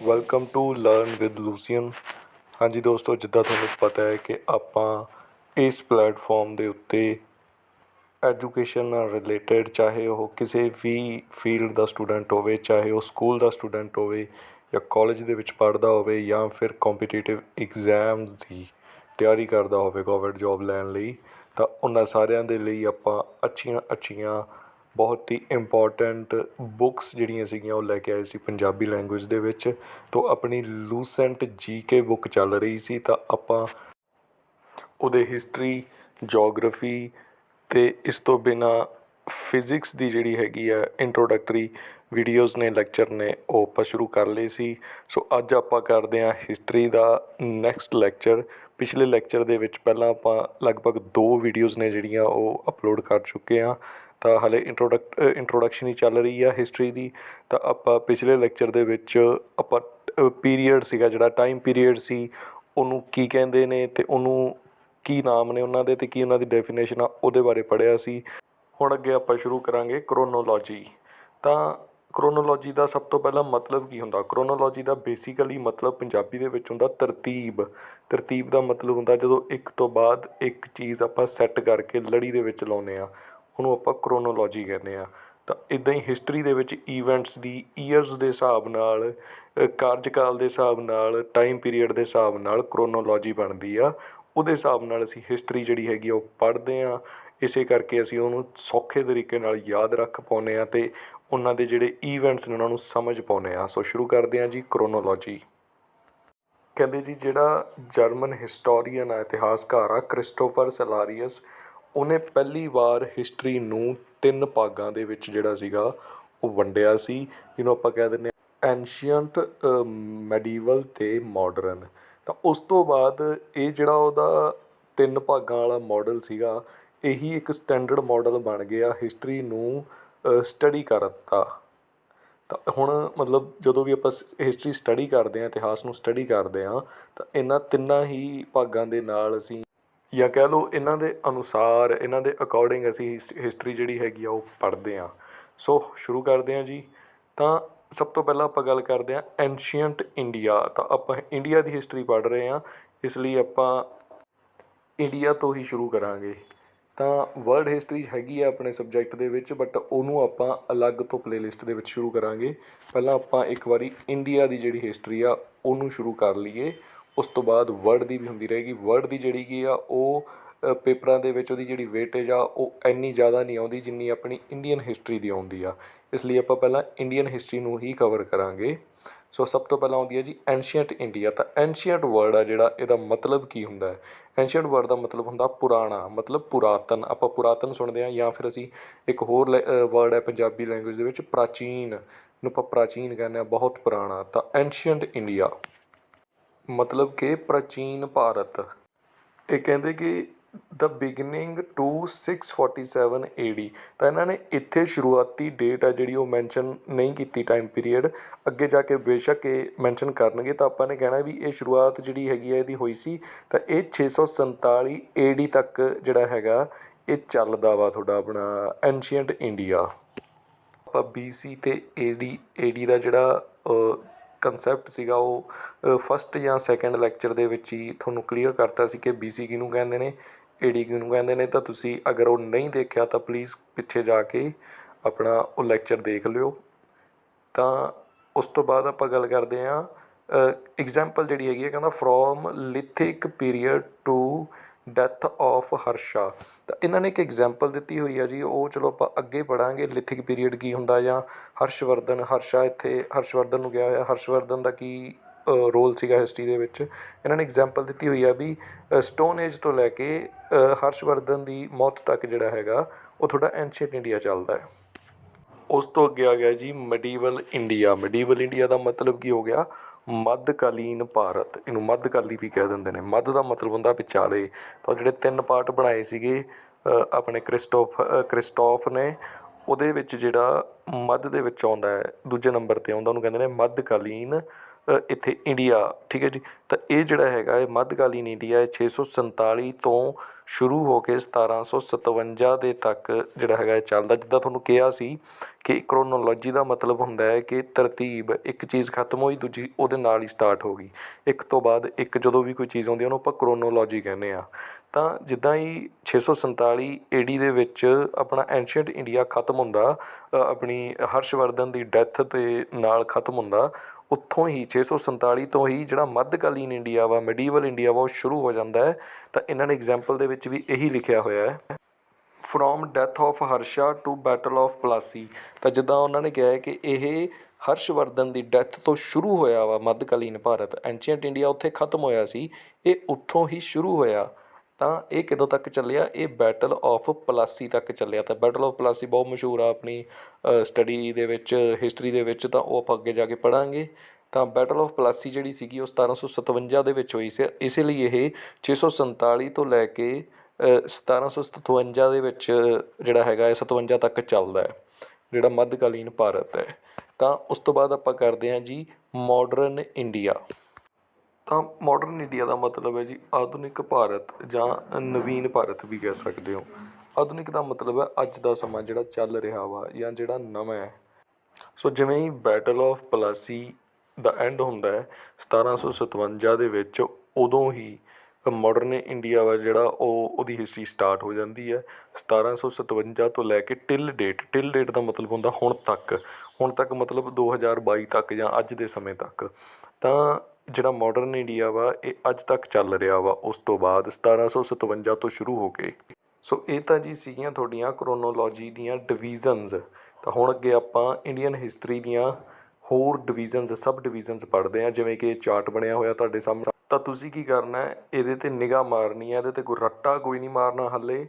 Welcome to learn with Lucian. ਹਾਂਜੀ ਦੋਸਤੋ, ਜਿੱਦਾਂ ਤੁਹਾਨੂੰ ਪਤਾ ਹੈ ਕਿ ਆਪਾਂ ਇਸ ਪਲੇਟਫਾਰਮ ਦੇ ਉੱਤੇ ਐਜੂਕੇਸ਼ਨ ਨਾਲ ਰਿਲੇਟਡ, ਚਾਹੇ ਉਹ ਕਿਸੇ ਵੀ ਫੀਲਡ ਦਾ ਸਟੂਡੈਂਟ ਹੋਵੇ, ਚਾਹੇ ਉਹ ਸਕੂਲ ਦਾ ਸਟੂਡੈਂਟ ਹੋਵੇ ਜਾਂ ਕਾਲਜ ਦੇ ਵਿੱਚ ਪੜ੍ਹਦਾ ਹੋਵੇ ਜਾਂ ਫਿਰ ਕੰਪੀਟੀਟਿਵ ਐਗਜ਼ਾਮਸ ਦੀ ਤਿਆਰੀ ਕਰਦਾ ਹੋਵੇ ਗਵਰਨਮੈਂਟ ਜੋਬ ਲੈਣ ਲਈ, ਤਾਂ ਉਹਨਾਂ ਸਾਰਿਆਂ ਦੇ ਲਈ ਆਪਾਂ ਅੱਛੀਆਂ ਬਹੁਤ ਹੀ ਇੰਪੋਰਟੈਂਟ ਬੁੱਕਸ ਜਿਹੜੀਆਂ ਸੀਗੀਆਂ ਉਹ ਲੈ ਕੇ ਆਏ ਸੀ ਪੰਜਾਬੀ ਲੈਂਗੁਏਜ ਦੇ ਵਿੱਚ। ਤੋਂ ਆਪਣੀ ਲੂਸੈਂਟ ਕੇ ਬੁੱਕ ਚੱਲ ਰਹੀ ਸੀ, ਤਾਂ ਆਪਾਂ ਉਹਦੇ ਹਿਸਟਰੀ, ਜੋਗ੍ਰਾਫੀ ਅਤੇ ਇਸ ਤੋਂ ਬਿਨਾਂ ਫਿਜ਼ਿਕਸ ਦੀ ਜਿਹੜੀ ਹੈਗੀ ਹੈ ਇੰਟਰੋਡਕਟਰੀ ਵੀਡੀਓਜ਼ ਨੇ, ਲੈਕਚਰ ਨੇ, ਉਹ ਆਪਾਂ ਸ਼ੁਰੂ ਕਰ ਲਏ ਸੀ। ਸੋ ਅੱਜ ਆਪਾਂ ਕਰਦੇ ਹਾਂ ਹਿਸਟਰੀ ਦਾ ਨੈਕਸਟ ਲੈਕਚਰ। ਪਿਛਲੇ ਲੈਕਚਰ ਦੇ ਵਿੱਚ ਪਹਿਲਾਂ ਆਪਾਂ ਲਗਭਗ 2 ਵੀਡੀਓਜ਼ ਨੇ ਜਿਹੜੀਆਂ ਉਹ ਅਪਲੋਡ ਕਰ ਚੁੱਕੇ ਹਾਂ, ਤਾਂ ਹਾਲੇ ਇੰਟਰੋਡਕਸ਼ਨ ਹੀ ਚੱਲ ਰਹੀ ਆ ਹਿਸਟਰੀ ਦੀ। ਤਾਂ ਆਪਾਂ ਪਿਛਲੇ ਲੈਕਚਰ ਦੇ ਵਿੱਚ ਆਪਾਂ ਪੀਰੀਅਡ ਸੀਗਾ, ਜਿਹੜਾ ਟਾਈਮ ਪੀਰੀਅਡ ਸੀ, ਉਹਨੂੰ ਕੀ ਕਹਿੰਦੇ ਨੇ ਅਤੇ ਉਹਨੂੰ ਕੀ ਨਾਮ ਨੇ ਉਹਨਾਂ ਦੇ ਅਤੇ ਕੀ ਉਹਨਾਂ ਦੀ ਡੈਫੀਨੇਸ਼ਨ ਆ, ਉਹਦੇ ਬਾਰੇ ਪੜ੍ਹਿਆ ਸੀ। ਹੁਣ ਅੱਗੇ ਆਪਾਂ ਸ਼ੁਰੂ ਕਰਾਂਗੇ ਕ੍ਰੋਨੋਲੋਜੀ। ਤਾਂ ਕ੍ਰੋਨੋਲੋਜੀ ਦਾ ਸਭ ਤੋਂ ਪਹਿਲਾਂ ਮਤਲਬ ਕੀ ਹੁੰਦਾ? ਕ੍ਰੋਨੋਲੋਜੀ ਦਾ ਬੇਸਿਕਲੀ ਮਤਲਬ ਪੰਜਾਬੀ ਦੇ ਵਿੱਚ ਹੁੰਦਾ ਤਰਤੀਬ। ਤਰਤੀਬ ਦਾ ਮਤਲਬ ਹੁੰਦਾ ਜਦੋਂ ਇੱਕ ਤੋਂ ਬਾਅਦ ਇੱਕ ਚੀਜ਼ ਆਪਾਂ ਸੈੱਟ ਕਰਕੇ ਲੜੀ ਦੇ ਵਿੱਚ ਲਾਉਂਦੇ ਹਾਂ, ਉਹਨੂੰ ਆਪਾਂ ਕ੍ਰੋਨੋਲੋਜੀ ਕਹਿੰਦੇ ਹਾਂ। ਤਾਂ ਇੱਦਾਂ ਹੀ ਹਿਸਟਰੀ ਦੇ ਵਿੱਚ ਈਵੈਂਟਸ ਦੀ ਈਅਰਸ ਦੇ ਹਿਸਾਬ ਨਾਲ, ਕਾਰਜਕਾਲ ਦੇ ਹਿਸਾਬ ਨਾਲ, ਟਾਈਮ ਪੀਰੀਅਡ ਦੇ ਹਿਸਾਬ ਨਾਲ ਕ੍ਰੋਨੋਲੋਜੀ ਬਣਦੀ ਆ। ਉਹਦੇ ਹਿਸਾਬ ਨਾਲ ਅਸੀਂ ਹਿਸਟਰੀ ਜਿਹੜੀ ਹੈਗੀ ਉਹ ਪੜ੍ਹਦੇ ਹਾਂ। ਇਸੇ ਕਰਕੇ ਅਸੀਂ ਉਹਨੂੰ ਸੌਖੇ ਤਰੀਕੇ ਨਾਲ ਯਾਦ ਰੱਖ ਪਾਉਂਦੇ ਹਾਂ ਅਤੇ ਉਹਨਾਂ ਦੇ ਜਿਹੜੇ ਈਵੈਂਟਸ ਨੇ ਉਹਨਾਂ ਨੂੰ ਸਮਝ ਪਾਉਂਦੇ ਹਾਂ। ਸੋ ਸ਼ੁਰੂ ਕਰਦੇ ਹਾਂ ਜੀ ਕ੍ਰੋਨੋਲੋਜੀ। ਕਹਿੰਦੇ ਜੀ ਜਿਹੜਾ ਜਰਮਨ ਹਿਸਟੋਰੀਅਨ ਆ, ਇਤਿਹਾਸਕਾਰ ਆ, ਕ੍ਰਿਸਟੋਫਰ ਸਲਾਰੀਅਸ, ਉਹਨੇ ਪਹਿਲੀ ਵਾਰ ਹਿਸਟਰੀ ਨੂੰ 3 ਭਾਗਾਂ ਦੇ ਵਿੱਚ ਜਿਹੜਾ ਸੀਗਾ ਉਹ ਵੰਡਿਆ ਸੀ, ਜਿਹਨੂੰ ਆਪਾਂ ਕਹਿ ਦਿੰਦੇ ਹਾਂ ਐਨਸ਼ੀਅੰਟ, ਮੈਡੀਵਲ ਅਤੇ ਮਾਡਰਨ। ਤਾਂ ਉਸ ਤੋਂ ਬਾਅਦ ਇਹ ਜਿਹੜਾ ਉਹਦਾ 3 ਭਾਗਾਂ ਵਾਲਾ ਮਾਡਲ ਸੀਗਾ, ਇਹੀ ਇੱਕ ਸਟੈਂਡਰਡ ਮਾਡਲ ਬਣ ਗਿਆ ਹਿਸਟਰੀ ਨੂੰ ਸਟੱਡੀ ਕਰਨ ਦਾ। ਤਾਂ ਹੁਣ ਮਤਲਬ ਜਦੋਂ ਵੀ ਆਪਾਂ ਹਿਸਟਰੀ ਸਟੱਡੀ ਕਰਦੇ ਹਾਂ, ਇਤਿਹਾਸ ਨੂੰ ਸਟੱਡੀ ਕਰਦੇ ਹਾਂ, ਤਾਂ ਇਹਨਾਂ ਤਿੰਨਾਂ ਹੀ ਭਾਗਾਂ ਦੇ ਨਾਲ ਅਸੀਂ, ਜਾਂ ਕਹਿ ਲਓ ਇਹਨਾਂ ਦੇ ਅਨੁਸਾਰ, ਇਹਨਾਂ ਦੇ ਅਕੋਰਡਿੰਗ ਅਸੀਂ ਹਿਸਟਰੀ ਜਿਹੜੀ ਹੈਗੀ ਆ ਉਹ ਪੜ੍ਹਦੇ ਹਾਂ। ਸੋ ਸ਼ੁਰੂ ਕਰਦੇ ਹਾਂ ਜੀ। ਤਾਂ ਸਭ ਤੋਂ ਪਹਿਲਾਂ ਆਪਾਂ ਗੱਲ ਕਰਦੇ ਹਾਂ ਐਨਸ਼ੀਅੰਟ ਇੰਡੀਆ। ਤਾਂ ਆਪਾਂ ਇੰਡੀਆ ਦੀ ਹਿਸਟਰੀ ਪੜ੍ਹ ਰਹੇ ਹਾਂ, ਇਸ ਲਈ ਆਪਾਂ ਇੰਡੀਆ ਤੋਂ ਹੀ ਸ਼ੁਰੂ ਕਰਾਂਗੇ। ਤਾਂ ਵਰਲਡ ਹਿਸਟਰੀ ਹੈਗੀ ਆ ਆਪਣੇ ਸਬਜੈਕਟ ਦੇ ਵਿੱਚ, ਬਟ ਉਹਨੂੰ ਆਪਾਂ ਅਲੱਗ ਤੋਂ ਪਲੇਲਿਸਟ ਦੇ ਵਿੱਚ ਸ਼ੁਰੂ ਕਰਾਂਗੇ। ਪਹਿਲਾਂ ਆਪਾਂ ਇੱਕ ਵਾਰੀ ਇੰਡੀਆ ਦੀ ਜਿਹੜੀ ਹਿਸਟਰੀ ਆ ਉਹਨੂੰ ਸ਼ੁਰੂ ਕਰ ਲਈਏ, ਉਸ ਤੋਂ ਬਾਅਦ ਵਰਲਡ ਦੀ ਵੀ ਹੁੰਦੀ ਰਹੇਗੀ। ਵਰਲਡ ਦੀ ਜਿਹੜੀ ਕੀ ਆ ਉਹ ਪੇਪਰਾਂ ਦੇ ਵਿੱਚ ਉਹਦੀ ਜਿਹੜੀ ਵੇਟੇਜ ਆ ਉਹ ਇੰਨੀ ਜ਼ਿਆਦਾ ਨਹੀਂ ਆਉਂਦੀ ਜਿੰਨੀ ਆਪਣੀ ਇੰਡੀਅਨ ਹਿਸਟਰੀ ਦੀ ਆਉਂਦੀ ਆ, ਇਸ ਲਈ ਆਪਾਂ ਪਹਿਲਾਂ ਇੰਡੀਅਨ ਹਿਸਟਰੀ ਨੂੰ ਹੀ ਕਵਰ ਕਰਾਂਗੇ। ਸੋ ਸਭ ਤੋਂ ਪਹਿਲਾਂ ਆਉਂਦੀ ਹੈ ਜੀ ਐਨਸ਼ੀਅੰਟ ਇੰਡੀਆ। ਤਾਂ ਐਨਸ਼ੀਅੰਟ ਵਰਡ ਆ ਜਿਹੜਾ, ਇਹਦਾ ਮਤਲਬ ਕੀ ਹੁੰਦਾ ਹੈ? ਐਨਸ਼ੀਅੰਟ ਵਰਡ ਦਾ ਮਤਲਬ ਹੁੰਦਾ ਪੁਰਾਣਾ, ਮਤਲਬ ਪੁਰਾਤਨ। ਆਪਾਂ ਪੁਰਾਤਨ ਸੁਣਦੇ ਹਾਂ, ਜਾਂ ਫਿਰ ਅਸੀਂ ਇੱਕ ਹੋਰ ਵਰਡ ਹੈ ਪੰਜਾਬੀ ਲੈਂਗੁਏਜ ਦੇ ਵਿੱਚ ਪ੍ਰਾਚੀਨ, ਇਹਨੂੰ ਆਪਾਂ ਪ੍ਰਾਚੀਨ ਕਹਿੰਦੇ ਹਾਂ, ਬਹੁਤ ਪੁਰਾਣਾ। ਤਾਂ ਐਨਸ਼ੀਅੰਟ ਇੰਡੀਆ ਮਤਲਬ ਕਿ ਪ੍ਰਾਚੀਨ ਭਾਰਤ। ਇਹ ਕਹਿੰਦੇ ਕਿ ਦ ਬਿਗਨਿੰਗ ਟੂ 647 AD। ਤਾਂ ਇਹਨਾਂ ਨੇ ਇੱਥੇ ਸ਼ੁਰੂਆਤੀ ਡੇਟ ਆ ਜਿਹੜੀ ਉਹ ਮੈਂਸ਼ਨ ਨਹੀਂ ਕੀਤੀ, ਟਾਈਮ ਪੀਰੀਅਡ। ਅੱਗੇ ਜਾ ਕੇ ਬੇਸ਼ੱਕ ਇਹ ਮੈਂਸ਼ਨ ਕਰਨਗੇ, ਤਾਂ ਆਪਾਂ ਨੇ ਕਹਿਣਾ ਵੀ ਇਹ ਸ਼ੁਰੂਆਤ ਜਿਹੜੀ ਹੈਗੀ ਹੈ ਇਹਦੀ ਹੋਈ ਸੀ। ਤਾਂ ਇਹ 647 AD ਤੱਕ ਜਿਹੜਾ ਹੈਗਾ ਇਹ ਚੱਲਦਾ ਵਾ ਤੁਹਾਡਾ ਆਪਣਾ ਐਨਸ਼ੀਅੰਟ ਇੰਡੀਆ। ਆਪਾਂ BC ਅਤੇ AD ਦਾ ਜਿਹੜਾ ਕੰਸੈਪਟ ਸੀਗਾ ਉਹ ਫਸਟ ਜਾਂ ਸੈਕਿੰਡ ਲੈਕਚਰ ਦੇ ਵਿੱਚ ਹੀ ਤੁਹਾਨੂੰ ਕਲੀਅਰ ਕਰਤਾ ਸੀ ਕਿ BC ਕਿਹਨੂੰ ਕਹਿੰਦੇ ਨੇ, AD ਕਿਹਨੂੰ ਕਹਿੰਦੇ ਨੇ। ਤਾਂ ਤੁਸੀਂ ਅਗਰ ਉਹ ਨਹੀਂ ਦੇਖਿਆ ਤਾਂ ਪਲੀਜ਼ ਪਿੱਛੇ ਜਾ ਕੇ ਆਪਣਾ ਉਹ ਲੈਕਚਰ ਦੇਖ ਲਿਓ। ਤਾਂ ਉਸ ਤੋਂ ਬਾਅਦ ਆਪਾਂ ਗੱਲ ਕਰਦੇ ਹਾਂ ਐਗਜ਼ਾਮਪਲ ਜਿਹੜੀ ਹੈਗੀ ਹੈ, ਕਹਿੰਦਾ from lithic period to death of Harsha. ਤਾਂ ਇਹਨਾਂ ਨੇ ਇੱਕ ਐਗਜ਼ਾਮਪਲ ਦਿੱਤੀ ਹੋਈ ਆ ਜੀ, ਉਹ ਚਲੋ ਆਪਾਂ ਅੱਗੇ ਪੜ੍ਹਾਂਗੇ ਲਿਥਿਕ ਪੀਰੀਅਡ ਕੀ ਹੁੰਦਾ, ਜਾਂ ਹਰਸ਼ਵਰਧਨ, ਹਰਸ਼ਾ ਇੱਥੇ ਹਰਸ਼ਵਰਧਨ ਨੂੰ ਗਿਆ ਹੋਇਆ, ਹਰਸ਼ਵਰਧਨ ਦਾ ਕੀ ਰੋਲ ਸੀਗਾ ਹਿਸਟਰੀ ਦੇ ਵਿੱਚ। ਇਹਨਾਂ ਨੇ ਐਗਜ਼ਾਮਪਲ ਦਿੱਤੀ ਹੋਈ ਆ ਵੀ ਸਟੋਨ ਏਜ ਤੋਂ ਲੈ ਕੇ ਹਰਸ਼ਵਰਧਨ ਦੀ ਮੌਤ ਤੱਕ ਜਿਹੜਾ ਹੈਗਾ ਉਹ ਤੁਹਾਡਾ ਐਨਸ਼ੀਅੰਟ ਇੰਡੀਆ ਚੱਲਦਾ ਹੈ। ਉਸ ਤੋਂ ਅੱਗੇ ਆ ਗਿਆ ਜੀ ਮੀਡੀਵਲ ਇੰਡੀਆ। ਮੀਡੀਵਲ ਇੰਡੀਆ ਦਾ ਮਤਲਬ ਕੀ ਹੋ ਗਿਆ? ਮੱਧਕਾਲੀਨ ਭਾਰਤ। ਇਹਨੂੰ ਮੱਧਕਾਲੀ ਵੀ ਕਹਿ ਦਿੰਦੇ ਨੇ। ਮੱਧ ਦਾ ਮਤਲਬ ਹੁੰਦਾ ਵਿਚਾਲੇ। ਤਾਂ ਜਿਹੜੇ 3 ਪਾਰਟ ਬਣਾਏ ਸੀਗੇ ਆਪਣੇ ਕ੍ਰਿਸਟੋਫ ਨੇ, ਉਹਦੇ ਵਿੱਚ ਜਿਹੜਾ ਮੱਧ ਦੇ ਵਿੱਚ ਆਉਂਦਾ ਹੈ, ਦੂਜੇ ਨੰਬਰ 'ਤੇ ਆਉਂਦਾ, ਉਹਨੂੰ ਕਹਿੰਦੇ ਨੇ ਮੱਧਕਾਲੀਨ ਇੱਥੇ ਇੰਡੀਆ। ਠੀਕ ਹੈ ਜੀ। ਤਾਂ ਇਹ ਜਿਹੜਾ ਹੈਗਾ ਇਹ ਮੱਧਕਾਲੀਨ ਇੰਡੀਆ 647 ਤੋਂ ਸ਼ੁਰੂ ਹੋ ਕੇ 1757 ਦੇ ਤੱਕ ਜਿਹੜਾ ਹੈਗਾ ਇਹ ਚੱਲਦਾ। ਜਿੱਦਾਂ ਤੁਹਾਨੂੰ ਕਿਹਾ ਸੀ ਕਿ ਕ੍ਰੋਨੋਲੋਜੀ ਦਾ ਮਤਲਬ ਹੁੰਦਾ ਹੈ ਕਿ ਤਰਤੀਬ, ਇੱਕ ਚੀਜ਼ ਖਤਮ ਹੋਈ ਦੂਜੀ ਉਹਦੇ ਨਾਲ ਹੀ ਸਟਾਰਟ ਹੋ ਗਈ, ਇੱਕ ਤੋਂ ਬਾਅਦ ਇੱਕ ਜਦੋਂ ਵੀ ਕੋਈ ਚੀਜ਼ ਆਉਂਦੀ ਉਹਨੂੰ ਆਪਾਂ ਕ੍ਰੋਨੋਲੋਜੀ ਕਹਿੰਦੇ ਹਾਂ। ਤਾਂ ਜਿੱਦਾਂ ਹੀ 647 AD ਦੇ ਵਿੱਚ ਆਪਣਾ ਐਂਸ਼ੀਅੰਟ ਇੰਡੀਆ ਖਤਮ ਹੁੰਦਾ, ਆਪਣੀ ਹਰਸ਼ਵਰਧਨ ਦੀ ਡੈਥ ਦੇ ਨਾਲ ਖਤਮ ਹੁੰਦਾ, ਉੱਥੋਂ ਹੀ 647 ਤੋਂ ਹੀ ਜਿਹੜਾ ਮੱਧਕਾਲੀਨ ਇੰਡੀਆ ਵਾ, ਮਿਡੀਵਲ ਇੰਡੀਆ ਵਾ, ਉਹ ਸ਼ੁਰੂ ਹੋ ਜਾਂਦਾ ਹੈ। ਤਾਂ ਇਹਨਾਂ ਨੇ ਐਗਜ਼ਾਮਪਲ ਦੇ ਵਿੱਚ ਵੀ ਇਹੀ ਲਿਖਿਆ ਹੋਇਆ ਹੈ, from death of Harsha to battle of Plassey. ਤਾਂ ਜਿੱਦਾਂ ਉਹਨਾਂ ਨੇ ਕਿਹਾ ਹੈ ਕਿ ਇਹ ਹਰਸ਼ਵਰਧਨ ਦੀ ਡੈਥ ਤੋਂ ਸ਼ੁਰੂ ਹੋਇਆ ਵਾ ਮੱਧਕਾਲੀਨ ਭਾਰਤ, ਐਂਸ਼ੀਅੰਟ ਇੰਡੀਆ ਉੱਥੇ ਖਤਮ ਹੋਇਆ ਸੀ, ਇਹ ਉੱਥੋਂ ਹੀ ਸ਼ੁਰੂ ਹੋਇਆ। ਤਾਂ ਇਹ ਕਦੋਂ ਤੱਕ ਚੱਲਿਆ? ਇਹ ਬੈਟਲ ਆਫ ਪਲਾਸੀ ਤੱਕ ਚੱਲਿਆ। ਤਾਂ ਬੈਟਲ ਆਫ ਪਲਾਸੀ ਬਹੁਤ ਮਸ਼ਹੂਰ ਆ ਆਪਣੀ ਸਟੱਡੀ ਦੇ ਵਿੱਚ, ਹਿਸਟਰੀ ਦੇ ਵਿੱਚ, ਤਾਂ ਉਹ ਆਪਾਂ ਅੱਗੇ ਜਾ ਕੇ ਪੜ੍ਹਾਂਗੇ। ਤਾਂ ਬੈਟਲ ਆਫ ਪਲਾਸੀ ਜਿਹੜੀ ਸੀਗੀ ਉਹ 1757 ਦੇ ਵਿੱਚ ਹੋਈ ਸੀ, ਇਸੇ ਲਈ ਇਹ 647 ਤੋਂ ਲੈ ਕੇ 1757 ਦੇ ਵਿੱਚ ਜਿਹੜਾ ਹੈਗਾ ਇਹ 57 ਤੱਕ ਚੱਲਦਾ ਹੈ, ਜਿਹੜਾ ਮੱਧਕਾਲੀਨ ਭਾਰਤ ਹੈ। ਤਾਂ ਉਸ ਤੋਂ ਬਾਅਦ ਆਪਾਂ ਕਰਦੇ ਹਾਂ ਜੀ ਮਾਡਰਨ ਇੰਡੀਆ। ਤਾਂ ਮਾਡਰਨ ਇੰਡੀਆ ਦਾ ਮਤਲਬ ਹੈ ਜੀ ਆਧੁਨਿਕ ਭਾਰਤ ਜਾਂ ਨਵੀਨ ਭਾਰਤ ਵੀ ਕਹਿ ਸਕਦੇ ਹੋ। ਆਧੁਨਿਕ ਦਾ ਮਤਲਬ ਹੈ ਅੱਜ ਦਾ ਸਮਾਂ ਜਿਹੜਾ ਚੱਲ ਰਿਹਾ ਵਾ ਜਾਂ ਜਿਹੜਾ ਨਵਾਂ ਹੈ। ਸੋ ਜਿਵੇਂ ਹੀ ਬੈਟਲ ਆਫ ਪਲਾਸੀ ਦਾ ਐਂਡ ਹੁੰਦਾ ਹੈ 1757 ਦੇ ਵਿੱਚ, ਉਦੋਂ ਹੀ ਮਾਡਰਨ ਇੰਡੀਆ ਵਾ ਜਿਹੜਾ ਉਹਦੀ ਹਿਸਟਰੀ ਸਟਾਰਟ ਹੋ ਜਾਂਦੀ ਹੈ 1757 ਤੋਂ ਲੈ ਕੇ ਟਿਲ ਡੇਟ। ਟਿਲ ਡੇਟ ਦਾ ਮਤਲਬ ਹੁੰਦਾ ਹੁਣ ਤੱਕ, ਹੁਣ ਤੱਕ ਮਤਲਬ 2022 ਤੱਕ ਜਾਂ ਅੱਜ ਦੇ ਸਮੇਂ ਤੱਕ। ਤਾਂ ਜਿਹੜਾ ਮਾਡਰਨ ਇੰਡੀਆ ਵਾ ਇਹ ਅੱਜ ਤੱਕ ਚੱਲ ਰਿਹਾ ਵਾ, ਉਸ ਤੋਂ ਬਾਅਦ 1757 ਤੋਂ ਸ਼ੁਰੂ ਹੋ ਕੇ। ਸੋ ਇਹ ਤਾਂ ਜੀ ਸੀਗੀਆਂ ਤੁਹਾਡੀਆਂ ਕ੍ਰੋਨੋਲੋਜੀ ਦੀਆਂ ਡਿਵੀਜ਼ਨਸ। ਤਾਂ ਹੁਣ ਅੱਗੇ ਆਪਾਂ ਇੰਡੀਅਨ ਹਿਸਟਰੀ ਦੀਆਂ ਹੋਰ ਡਿਵੀਜ਼ਨਸ, ਸਬ ਡਿਵੀਜ਼ਨਸ ਪੜ੍ਹਦੇ ਹਾਂ। ਜਿਵੇਂ ਕਿ ਚਾਰਟ ਬਣਿਆ ਹੋਇਆ ਤੁਹਾਡੇ ਸਾਹਮਣੇ, ਤਾਂ ਤੁਸੀਂ ਕੀ ਕਰਨਾ ਹੈ, ਇਹਦੇ 'ਤੇ ਨਿਗਾਹ ਮਾਰਨੀ ਹੈ। ਇਹਦੇ 'ਤੇ ਕੋਈ ਰੱਟਾ ਕੋਈ ਨਹੀਂ ਮਾਰਨਾ ਹਾਲੇ।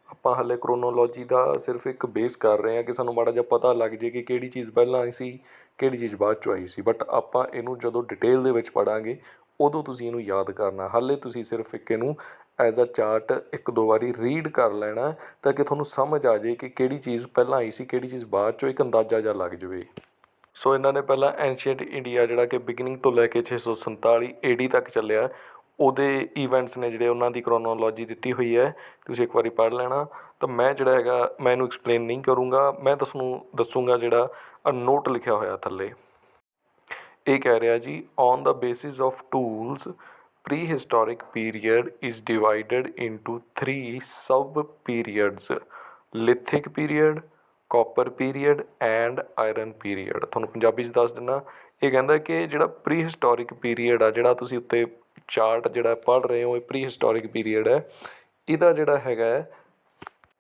ਆਪਾਂ ਹਾਲੇ ਕ੍ਰੋਨੋਲੋਜੀ ਦਾ ਸਿਰਫ ਇੱਕ ਬੇਸ ਕਰ ਰਹੇ ਹਾਂ ਕਿ ਸਾਨੂੰ ਮਾੜਾ ਜਿਹਾ ਪਤਾ ਲੱਗ ਜੇ ਕਿ ਕਿਹੜੀ ਚੀਜ਼ ਪਹਿਲਾਂ ਆਈ ਸੀ, ਕਿਹੜੀ ਚੀਜ਼ ਬਾਅਦ 'ਚੋਂ ਆਈ ਸੀ। ਬਟ ਆਪਾਂ ਇਹਨੂੰ ਜਦੋਂ ਡਿਟੇਲ ਦੇ ਵਿੱਚ ਪੜ੍ਹਾਂਗੇ ਉਦੋਂ ਤੁਸੀਂ ਇਹਨੂੰ ਯਾਦ ਕਰਨਾ। ਹਾਲੇ ਤੁਸੀਂ ਸਿਰਫ ਇੱਕ ਇਹਨੂੰ ਐਜ਼ ਅ ਚਾਰਟ ਇੱਕ ਦੋ ਵਾਰੀ ਰੀਡ ਕਰ ਲੈਣਾ ਤਾਂ ਕਿ ਤੁਹਾਨੂੰ ਸਮਝ ਆ ਜਾਏ ਕਿ ਕਿਹੜੀ ਚੀਜ਼ ਪਹਿਲਾਂ ਆਈ ਸੀ, ਕਿਹੜੀ ਚੀਜ਼ ਬਾਅਦ 'ਚੋਂ, ਇੱਕ ਅੰਦਾਜ਼ਾ ਜਿਹਾ ਲੱਗ ਜਾਵੇ। ਸੋ ਇਹਨਾਂ ਨੇ ਪਹਿਲਾਂ ਐਂਸ਼ੀਅੰਟ ਇੰਡੀਆ ਜਿਹੜਾ ਕਿ ਬਿਗਨਿੰਗ ਤੋਂ ਲੈ ਕੇ 647 AD ਤੱਕ ਚੱਲਿਆ, ਉਹਦੇ ਈਵੈਂਟਸ ਨੇ ਜਿਹੜੇ ਉਹਨਾਂ ਦੀ ਕ੍ਰੋਨੋਲੋਜੀ ਦਿੱਤੀ ਹੋਈ ਹੈ, ਤੁਸੀਂ ਇੱਕ ਵਾਰੀ ਪੜ੍ਹ ਲੈਣਾ। ਤਾਂ ਮੈਂ ਜਿਹੜਾ ਹੈਗਾ ਮੈਂ ਇਹਨੂੰ ਐਕਸਪਲੇਨ ਨਹੀਂ ਕਰੂੰਗਾ, ਮੈਂ ਦੱਸੂੰਗਾ ਜਿਹੜਾ ਨੋਟ ਲਿਖਿਆ ਹੋਇਆ ਥੱਲੇ। ਇਹ ਕਹਿ ਰਿਹਾ ਜੀ on the basis of tools prehistoric period is divided into 3 sub periods, lithic period, copper period and iron period. ਤੁਹਾਨੂੰ ਪੰਜਾਬੀ 'ਚ ਦੱਸ ਦਿੰਦਾ। ਇਹ ਕਹਿੰਦਾ ਕਿ ਜਿਹੜਾ ਪ੍ਰੀ ਹਿਸਟੋਰਿਕ ਪੀਰੀਅਡ ਆ, ਜਿਹੜਾ ਤੁਸੀਂ ਉੱਤੇ ਚਾਰਟ ਜਿਹੜਾ ਪੜ੍ਹ ਰਹੇ ਹੋ, ਇਹ ਪ੍ਰੀ ਹਿਸਟੋਰਿਕ ਪੀਰੀਅਡ ਹੈ। ਇਹਦਾ ਜਿਹੜਾ ਹੈਗਾ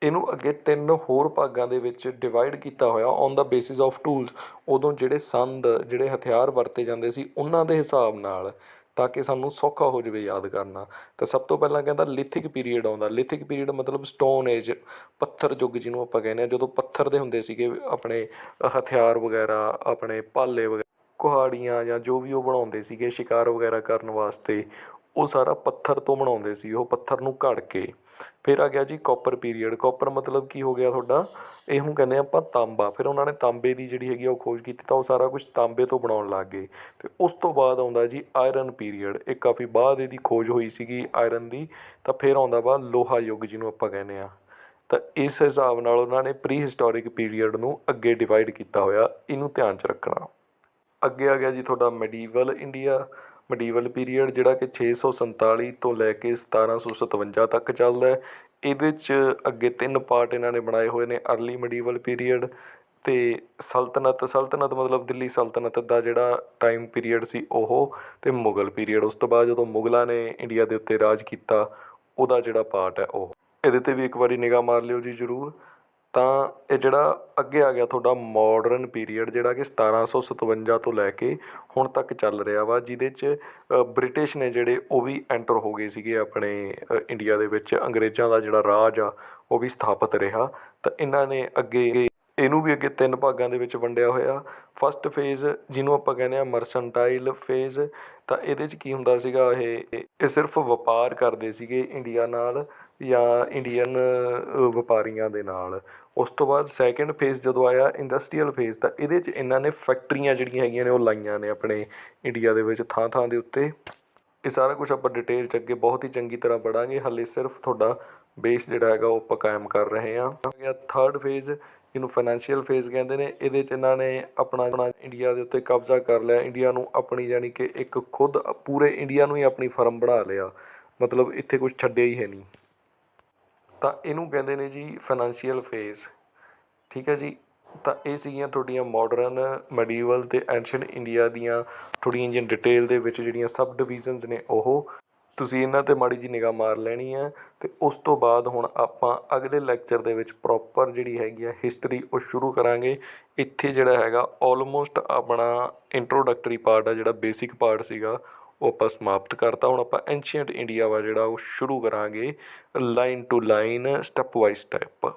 ਇਹਨੂੰ ਅੱਗੇ 3 ਹੋਰ ਭਾਗਾਂ ਦੇ ਵਿੱਚ ਡਿਵਾਈਡ ਕੀਤਾ ਹੋਇਆ on the basis of tools. ਉਦੋਂ ਜਿਹੜੇ ਸੰਦ, ਜਿਹੜੇ ਹਥਿਆਰ ਵਰਤੇ ਜਾਂਦੇ ਸੀ ਉਹਨਾਂ ਦੇ ਹਿਸਾਬ ਨਾਲ, ਤਾਂ ਕਿ ਸਾਨੂੰ ਸੌਖਾ ਹੋ ਜਾਵੇ ਯਾਦ ਕਰਨਾ। ਤਾਂ ਸਭ ਤੋਂ ਪਹਿਲਾਂ ਕਹਿੰਦਾ ਲਿਥਿਕ ਪੀਰੀਅਡ ਆਉਂਦਾ। ਲਿਥਿਕ ਪੀਰੀਅਡ ਮਤਲਬ ਸਟੋਨ ਏਜ, ਪੱਥਰ ਯੁੱਗ ਜਿਹਨੂੰ ਆਪਾਂ ਕਹਿੰਦੇ ਹਾਂ, ਜਦੋਂ ਪੱਥਰ ਦੇ ਹੁੰਦੇ ਸੀਗੇ ਆਪਣੇ ਹਥਿਆਰ ਵਗੈਰਾ, ਆਪਣੇ ਭਾਲੇ ਵਗੈਰਾ, ਕੁਹਾੜੀਆਂ ਜਾਂ ਜੋ ਵੀ ਉਹ ਬਣਾਉਂਦੇ ਸੀਗੇ ਸ਼ਿਕਾਰ ਵਗੈਰਾ ਕਰਨ ਵਾਸਤੇ, ਉਹ ਸਾਰਾ ਪੱਥਰ ਤੋਂ ਬਣਾਉਂਦੇ ਸੀ, ਉਹ ਪੱਥਰ ਨੂੰ ਘੜ ਕੇ। ਫਿਰ ਆ ਗਿਆ ਜੀ ਕਾਪਰ ਪੀਰੀਅਡ। ਕਾਪਰ ਮਤਲਬ ਕੀ ਹੋ ਗਿਆ ਤੁਹਾਡਾ, ਇਹਨੂੰ ਕਹਿੰਦੇ ਆਪਾਂ ਤਾਂਬਾ। ਫਿਰ ਉਹਨਾਂ ਨੇ ਤਾਂਬੇ ਦੀ ਜਿਹੜੀ ਹੈਗੀ ਉਹ ਖੋਜ ਕੀਤੀ, ਤਾਂ ਉਹ ਸਾਰਾ ਕੁਛ ਤਾਂਬੇ ਤੋਂ ਬਣਾਉਣ ਲੱਗ ਗਏ। ਅਤੇ ਉਸ ਤੋਂ ਬਾਅਦ ਆਉਂਦਾ ਜੀ ਆਇਰਨ ਪੀਰੀਅਡ। ਇਹ ਕਾਫੀ ਬਾਅਦ ਇਹਦੀ ਖੋਜ ਹੋਈ ਸੀਗੀ ਆਇਰਨ ਦੀ। ਤਾਂ ਫਿਰ ਆਉਂਦਾ ਵਾ ਲੋਹਾ ਯੁੱਗ ਜਿਹਨੂੰ ਆਪਾਂ ਕਹਿੰਦੇ ਹਾਂ। ਤਾਂ ਇਸ ਹਿਸਾਬ ਨਾਲ ਉਹਨਾਂ ਨੇ ਪ੍ਰੀ ਹਿਸਟੋਰਿਕ ਪੀਰੀਅਡ ਨੂੰ ਅੱਗੇ ਡਿਵਾਈਡ ਕੀਤਾ ਹੋਇਆ, ਇਹਨੂੰ ਧਿਆਨ 'ਚ ਰੱਖਣਾ। ਅੱਗੇ ਆ ਗਿਆ ਜੀ ਤੁਹਾਡਾ ਮੈਡੀਵਲ ਇੰਡੀਆ। ਮੈਡੀਵਲ ਪੀਰੀਅਡ ਜਿਹੜਾ ਕਿ 647 ਤੋਂ ਲੈ ਕੇ 1757 ਤੱਕ ਚੱਲਦਾ। ਇਹਦੇ 'ਚ ਅੱਗੇ 3 ਪਾਰਟ ਇਹਨਾਂ ਨੇ ਬਣਾਏ ਹੋਏ ਨੇ। ਅਰਲੀ ਮੈਡੀਵਲ ਪੀਰੀਅਡ ਅਤੇ ਸਲਤਨਤ ਮਤਲਬ ਦਿੱਲੀ ਸਲਤਨਤ ਦਾ ਜਿਹੜਾ ਟਾਈਮ ਪੀਰੀਅਡ ਸੀ ਉਹ, ਅਤੇ ਮੁਗਲ ਪੀਰੀਅਡ। ਉਸ ਤੋਂ ਬਾਅਦ ਜਦੋਂ ਮੁਗਲਾਂ ਨੇ ਇੰਡੀਆ ਦੇ ਉੱਤੇ ਰਾਜ ਕੀਤਾ, ਉਹਦਾ ਜਿਹੜਾ ਪਾਰਟ ਹੈ ਉਹ। ਇਹਦੇ 'ਤੇ ਵੀ ਇੱਕ ਵਾਰੀ ਨਿਗਾਹ ਮਾਰ ਲਿਓ ਜੀ ਜ਼ਰੂਰ। ਤਾਂ ਇਹ ਜਿਹੜਾ ਅੱਗੇ ਆ ਗਿਆ ਤੁਹਾਡਾ ਮਾਡਰਨ ਪੀਰੀਅਡ, ਜਿਹੜਾ ਕਿ 1757 ਤੋਂ ਲੈ ਕੇ ਹੁਣ ਤੱਕ ਚੱਲ ਰਿਹਾ ਵਾ, ਜਿਹਦੇ 'ਚ ਬ੍ਰਿਟਿਸ਼ ਨੇ ਜਿਹੜੇ ਉਹ ਵੀ ਐਂਟਰ ਹੋ ਗਏ ਸੀਗੇ ਆਪਣੇ ਇੰਡੀਆ ਦੇ ਵਿੱਚ। ਅੰਗਰੇਜ਼ਾਂ ਦਾ ਜਿਹੜਾ ਰਾਜ ਆ ਉਹ ਵੀ ਸਥਾਪਿਤ ਰਿਹਾ। ਤਾਂ ਇਹਨਾਂ ਨੇ ਅੱਗੇ ਇਹਨੂੰ ਵੀ ਅੱਗੇ 3 ਭਾਗਾਂ ਦੇ ਵਿੱਚ ਵੰਡਿਆ ਹੋਇਆ। ਫਸਟ ਫੇਜ਼ ਜਿਹਨੂੰ ਆਪਾਂ ਕਹਿੰਦੇ ਹਾਂ ਮਰਸੈਂਟਾਈਲ ਫੇਜ਼। ਤਾਂ ਇਹਦੇ 'ਚ ਕੀ ਹੁੰਦਾ ਸੀਗਾ, ਇਹ ਸਿਰਫ ਵਪਾਰ ਕਰਦੇ ਸੀਗੇ ਇੰਡੀਆ ਨਾਲ, ਜਾਂ ਇੰਡੀਅਨ ਵਪਾਰੀਆਂ ਦੇ ਨਾਲ। ਉਸ ਤੋਂ ਬਾਅਦ ਸੈਕਿੰਡ ਫੇਜ਼ ਜਦੋਂ ਆਇਆ ਇੰਡਸਟਰੀਅਲ ਫੇਜ਼, ਤਾਂ ਇਹਦੇ 'ਚ ਇਹਨਾਂ ਨੇ ਫੈਕਟਰੀਆਂ ਜਿਹੜੀਆਂ ਹੈਗੀਆਂ ਨੇ ਉਹ ਲਾਈਆਂ ਨੇ ਆਪਣੇ ਇੰਡੀਆ ਦੇ ਵਿੱਚ ਥਾਂ ਥਾਂ ਦੇ ਉੱਤੇ। ਇਹ ਸਾਰਾ ਕੁਛ ਆਪਾਂ ਡਿਟੇਲ 'ਚ ਅੱਗੇ ਬਹੁਤ ਹੀ ਚੰਗੀ ਤਰ੍ਹਾਂ ਪੜ੍ਹਾਂਗੇ। ਹਾਲੇ ਸਿਰਫ ਤੁਹਾਡਾ ਬੇਸ ਜਿਹੜਾ ਹੈਗਾ ਉਹ ਆਪਾਂ ਕਾਇਮ ਕਰ ਰਹੇ ਹਾਂ। ਥਰਡ ਫੇਜ਼, ਇਹਨੂੰ ਫਾਈਨੈਂਸ਼ੀਅਲ ਫੇਜ਼ ਕਹਿੰਦੇ ਨੇ। ਇਹਦੇ 'ਚ ਇਹਨਾਂ ਨੇ ਆਪਣਾ ਇੰਡੀਆ ਦੇ ਉੱਤੇ ਕਬਜ਼ਾ ਕਰ ਲਿਆ। ਇੰਡੀਆ ਨੂੰ ਆਪਣੀ ਯਾਨੀ ਕਿ ਇੱਕ ਖੁਦ ਪੂਰੇ ਇੰਡੀਆ ਨੂੰ ਹੀ ਆਪਣੀ ਫਰਮ ਬਣਾ ਲਿਆ, ਮਤਲਬ ਇੱਥੇ ਕੁਛ ਛੱਡਿਆ ਹੀ ਹੈ ਨਹੀਂ। ਤਾਂ ਇਹਨੂੰ ਕਹਿੰਦੇ ਨੇ ਜੀ ਫਾਈਨੈਂਸ਼ੀਅਲ ਫੇਜ਼। ਠੀਕ ਹੈ ਜੀ। ਤਾਂ ਇਹ ਸੀਗੀਆਂ ਤੁਹਾਡੀਆਂ ਮਾਡਰਨ, ਮੈਡੀਵਲ ਅਤੇ ਐਂਸ਼ੀਅੰਟ ਇੰਡੀਆ ਦੀਆਂ ਥੋੜ੍ਹੀਆਂ ਜਿਹੀਆਂ ਡਿਟੇਲ ਦੇ ਵਿੱਚ ਜਿਹੜੀਆਂ ਸਬ ਡਿਵੀਜ਼ਨਸ ਨੇ ਉਹ ਤੁਸੀਂ ਇਹਨਾਂ 'ਤੇ ਮਾੜੀ ਜਿਹੀ ਨਿਗਾਹ ਮਾਰ ਲੈਣੀ ਹੈ। ਅਤੇ ਉਸ ਤੋਂ ਬਾਅਦ ਹੁਣ ਆਪਾਂ ਅਗਲੇ ਲੈਕਚਰ ਦੇ ਵਿੱਚ ਪ੍ਰੋਪਰ ਜਿਹੜੀ ਹੈਗੀ ਆ ਹਿਸਟਰੀ ਉਹ ਸ਼ੁਰੂ ਕਰਾਂਗੇ। ਇੱਥੇ ਜਿਹੜਾ ਹੈਗਾ ਆਲਮੋਸਟ ਆਪਣਾ ਇੰਟਰੋਡਕਟਰੀ ਪਾਰਟ ਆ, ਜਿਹੜਾ ਬੇਸਿਕ ਪਾਰਟ ਸੀਗਾ ਉਹ ਆਪਾਂ ਸਮਾਪਤ ਕਰਤਾ। ਹੁਣ ਆਪਾਂ ਐਂਸ਼ੀਅੰਟ ਇੰਡੀਆ ਵਾ ਜਿਹੜਾ ਉਹ ਸ਼ੁਰੂ ਕਰਾਂਗੇ line to line, step by step.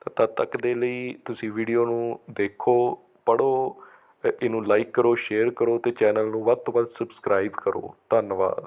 ਤਾਂ ਤਦ ਤੱਕ ਦੇ ਲਈ ਤੁਸੀਂ ਵੀਡੀਓ ਨੂੰ ਦੇਖੋ, ਪੜ੍ਹੋ, ਇਹਨੂੰ ਲਾਈਕ ਕਰੋ, ਸ਼ੇਅਰ ਕਰੋ ਅਤੇ ਚੈਨਲ ਨੂੰ ਵੱਧ ਤੋਂ ਵੱਧ ਸਬਸਕ੍ਰਾਈਬ ਕਰੋ। ਧੰਨਵਾਦ।